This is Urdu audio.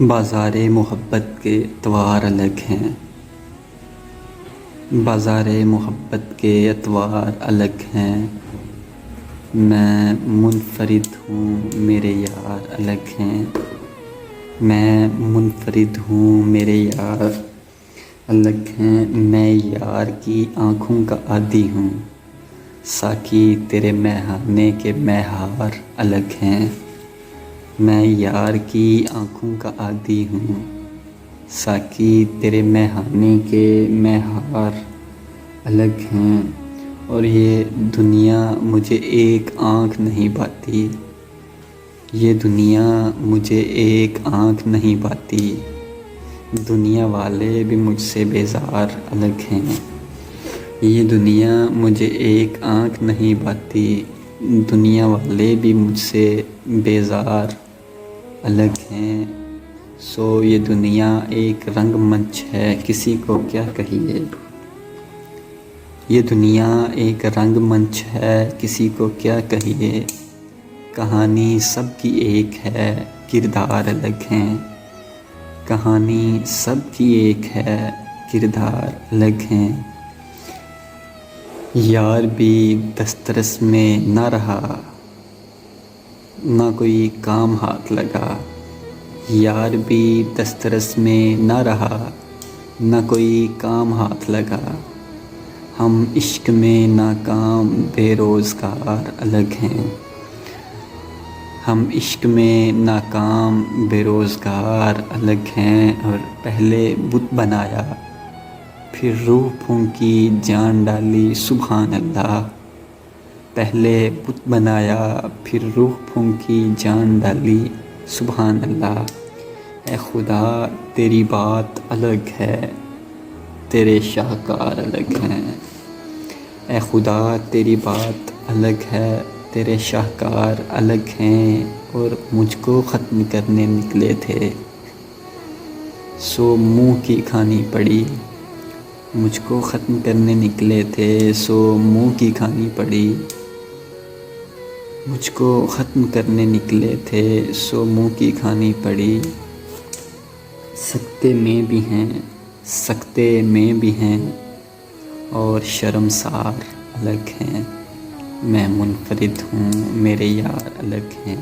بازار محبت کے اتوار الگ ہیں، بازار محبت کے اتوار الگ ہیں۔ میں منفرد ہوں میرے یار الگ ہیں، میں منفرد ہوں میرے یار الگ ہیں۔ میں یار کی آنکھوں کا عادی ہوں، ساقی تیرے میخانے کے مہار الگ ہیں۔ میں یار کی آنکھوں کا عادی ہوں، ساقی تیرے میخانے کے مہار الگ ہیں۔ اور یہ دنیا مجھے ایک آنکھ نہیں بھاتی، یہ دنیا مجھے ایک آنکھ نہیں بھاتی۔ دنیا والے بھی مجھ سے بیزار الگ ہیں، یہ دنیا مجھے ایک آنکھ نہیں بھاتی۔ دنیا والے بھی مجھ سے بیزار الگ ہیں۔ سو یہ دنیا ایک رنگ منچ ہے، کسی کو کیا کہیے۔ یہ دنیا ایک رنگ منچ ہے، کسی کو کیا کہیے۔ کہانی سب کی ایک ہے، کردار الگ ہیں۔ کہانی سب کی ایک ہے، کردار الگ ہیں۔ یار بھی دسترس میں نہ رہا، نہ کوئی کام ہاتھ لگا۔ یار بھی دسترس میں نہ رہا، نہ کوئی کام ہاتھ لگا۔ ہم عشق میں ناکام بے روزگار الگ ہیں، ہم عشق میں ناکام بے روزگار الگ ہیں۔ اور پہلے بت بنایا پھر روح پھونکی جان ڈالی سبحان اللہ۔ پہلے بت بنایا پھر روح پھونکی جان ڈالی سبحان اللہ۔ اے خدا تیری بات الگ ہے، تیرے شاہکار الگ ہیں۔ اے خدا تیری بات الگ ہے، تیرے شاہکار الگ ہیں۔ اور مجھ کو ختم کرنے نکلے تھے، سو منہ کی کھانی پڑی۔ مجھ کو ختم کرنے نکلے تھے، سو منہ کی کھانی پڑی۔ مجھ کو ختم کرنے نکلے تھے، سو منہ کی کھانی پڑی۔ سکتے میں بھی ہیں، سکتے میں بھی ہیں، اور شرمسار الگ ہیں۔ میں منفرد ہوں میرے یار الگ ہیں۔